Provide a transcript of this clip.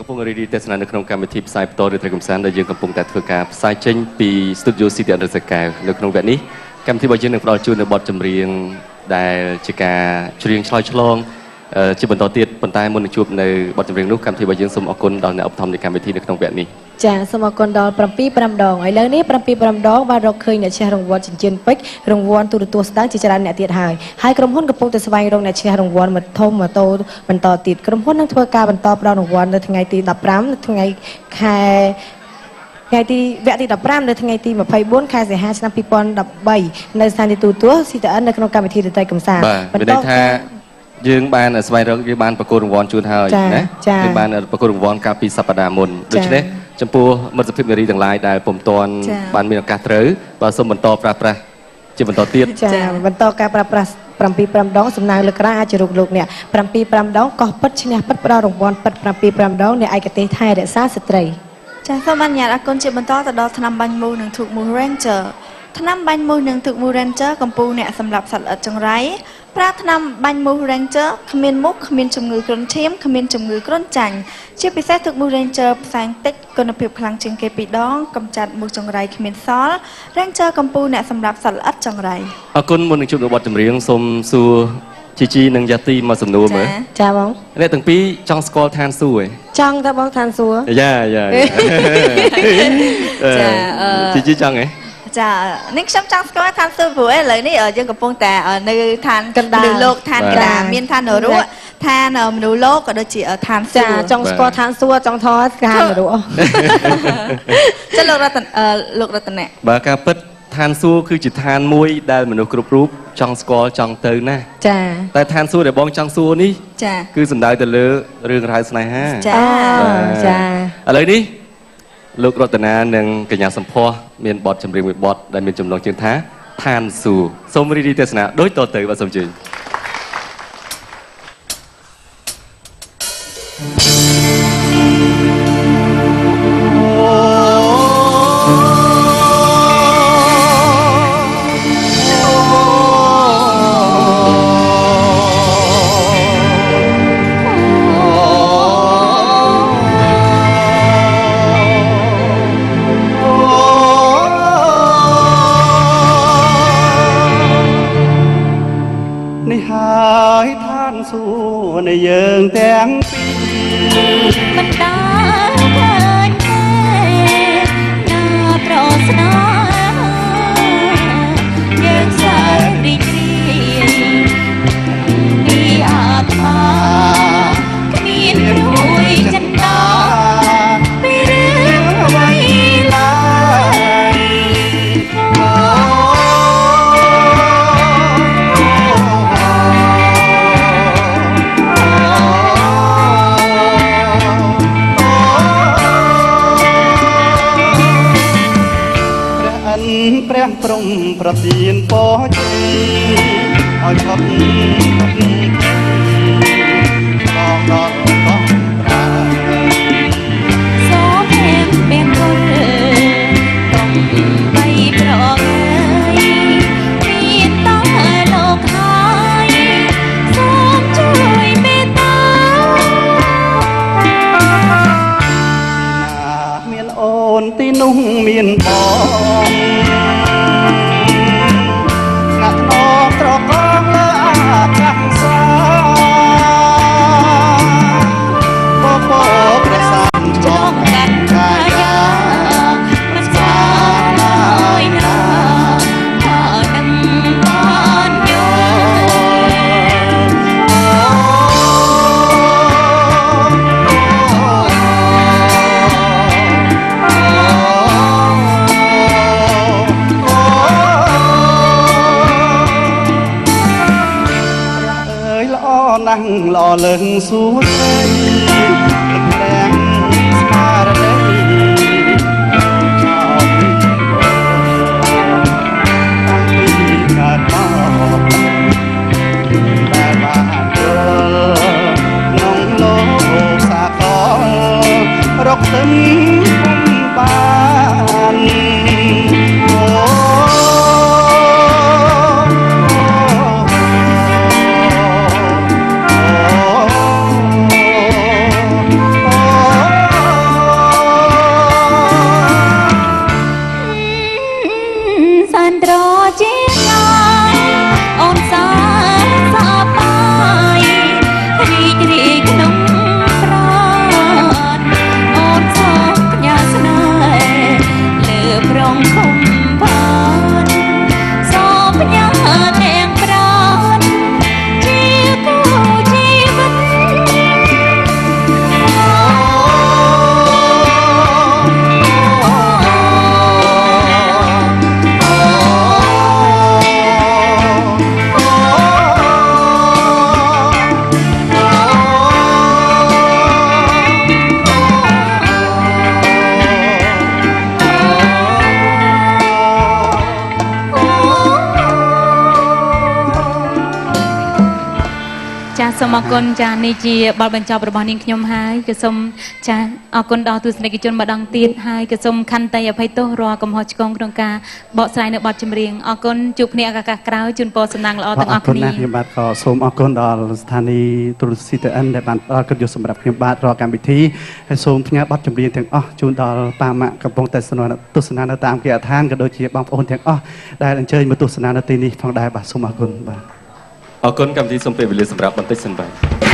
កំពុងរីករាយទស្សនានៅក្នុងកម្មវិធីផ្សាយផ្ទាល់ឬត្រូវកំសាន្តដែលយើងកំពុងតែធ្វើការផ្សាយចេញពី Studio City អន្តរសកែវនៅក្នុងវគ្គនេះកម្មវិធីរបស់យើងនឹងផ្ដល់ជូននៅបទចម្រៀងដែលជាការច្រៀងឆ្លើយឆ្លងជាបន្តទៀតប៉ុន្តែមុននឹងជួបនៅបទចម្រៀងនោះកម្មវិធីរបស់យើងសូមអរគុណដល់អ្នកឧបត្ថម្ភនៃកម្មវិធីនៅក្នុងវគ្គនេះចាសូមអរគុណដល់7-5 ដងឥឡូវនេះ7-5 ដងបានរកឃើញអ្នកឈ្នះរង្វាន់ចិញ្ចៀនពេជ្ររង្វាន់ទូរទស្សន៍ស្តើងជាច្រើនអ្នកទៀតហើយក្រុមហ៊ុនកំពុងតែស្វែងរកអ្នកឈ្នះរង្វាន់ម៉ូតូបន្តទៀតក្រុមហ៊ុននឹងធ្វើការបន្តផ្ដល់រង្វាន់នៅថ្ងៃទី15នៅថ្ងៃខែវគ្គទី15នៅថ្ងៃទី24ខែសីហាឆ្នាំ2013នៅស្ថានីយទូរទស្សន៍ CTN នៅក្នុងកម្មវិធីរតីកំសាន្តបន្តថាយើងបានស្វែងរកយើងបានប្រកួតរង្វាន់ជូនហើយណាយើងបានប្រកួតរង្វាន់កាលពីសប្តាហ៍មុនដូច្នេះចំពោះមិត្តភាពនារីទាំងឡាយដែលពុំទាន់បានមានឱកាសត្រូវបាទសូមបន្តប្រើប្រាស់ជាបន្តទៀតចាបន្តការប្រើប្រាស់7-5 ដងសំណាងលើក្រៅអាចរូបលោកអ្នក7-5 ដងកោះពិតឈ្នះពិតផ្ដល់រង្វាន់ពិត7-5 ដងនៃឯកទេសថែរក្សាស្ត្រីចាសូមអនុញ្ញាតអរគុណជាបន្តទៅដល់ថ្នាំបាញ់មូសនិងធូបមូស Ranger ថ្នាំបាញ់មូសនិងធូបមូស Ranger កំពុងអ្នកសម្រាប់សត្វល្អិតចង្រៃប្រើថ្នាំបាញ់មូស Ranger គ្មានមុខគ្មានជំងឺគ្រុនឈាមគ្មានជំងឺគ្រុនចាញ់ជាពិសេសធូបមូស Ranger ផ្សែងតិចគុណភាពខ្លាំងជាងគេ2 ដងកម្ចាត់មូសចង្រៃគ្មានសល់ Ranger កំពុងអ្នកសម្រាប់សត្វល្អិតចង្រៃអរគុណមុននឹងជួបនៅបទចម្រៀងសូមសួរជីនិងយ៉ាទីមកសំណួរមើលចាបងអ្នកទាំងពីរចង់ស្គាល់ឋានសួគ៌ចង់តើបងឋានសួគ៌យ៉ាជីចង់ហ៎ចានេះខ្ញុំចង់ស្គាល់ឋានសួគ៌ព្រោះឥឡូវនេះយើងកំពុងតែនៅឋានកណ្ដាលលោកឋានកណ្ដាលមានឋាននរកឋានមនុស្សលោកក៏ដូចជាឋានសួគ៌ចាចង់ស្គាល់ឋានសួគ៌ចង់ថតឋាននរកចាលោករតនៈបាទការពិតឋានសួគ៌គឺជាឋានមួយដែលមនុស្សគ្រប់រូបចង់ស្គាល់ចង់ទៅណាចាតែឋានសួគ៌ដែលបងចង់សួរនេះចាគឺសំដៅទៅលើរឿងរ៉ាវស្នេហាចាចាឥឡូវនេះលោករតនានិងកញ្ញាសម្ផស្សមានបទចម្រៀងមួយបទដែលមានចំណងជើងថាឋានសួគ៌សូមរីករាយទស្សនាដូចតទៅបាទសូមជឿในយើងទាំងពីរមិនដល់ឃើញទេណាប្រស្នាយើងសើរីករាយពីអាត្មាគ្មានព្រួយចិន្តាពីរឿងអ្វីឡើយព្រះព្រំប្រទានពរជ័យឲ្យឈប់បងដល់បងប្រាសូមហេមពេលគុលកំបីប្រកើយមានតើលោកហើយសូមជួយមេត្តាមានអូនទីនោះមានបងត្រកងលើអាកាសសាបបោប្រសាទចងកាត់កាយាប្រសាហើយណាថានឹងបានយណាស់ល្អលឹងសួស្ដីលំទាំងស្មារតីចោលតាំងពីកើតមកតែបានយល់ក្នុងលោកសាកលរកទិញបានអូ សូមអរគុណចានេះជាបទបញ្ចប់របស់នាងខ្ញុំហើយក៏សូមចាអរគុណដល់ទស្សនិកជនម្ដងទៀតហើយក៏សូមខន្តីអភ័យទោសរាល់កំហុសឆ្គងក្នុងការបកស្រាយនៅបទចម្រៀងអរគុណជួបគ្នាឱកាសក្រោយជូនពរសំណាងល្អទាំងអស់គ្នា ខ្ញុំបាទក៏សូមអរគុណដល់ស្ថានីយ៍ទូរទស្សន៍ CTN ដែលបានផ្ដល់កិត្តិយសសម្រាប់ខ្ញុំបាទរាល់កម្មវិធីហើយសូមផ្ញើបទចម្រៀងទាំងអស់ជូនដល់ប៉ាម៉ាក់កំពុងតែទស្សនានៅតាមគេដ្ឋានក៏ដូចជាបងប្អូនទាំងអស់ដែលអញ្ជើញមកទស្សនានៅទីនេះផងដែរបាទសូមអរគុណបាទ អរគុណកម្មវិធីសូមពេលវេលាសម្រាប់បន្តិចសិនបាទ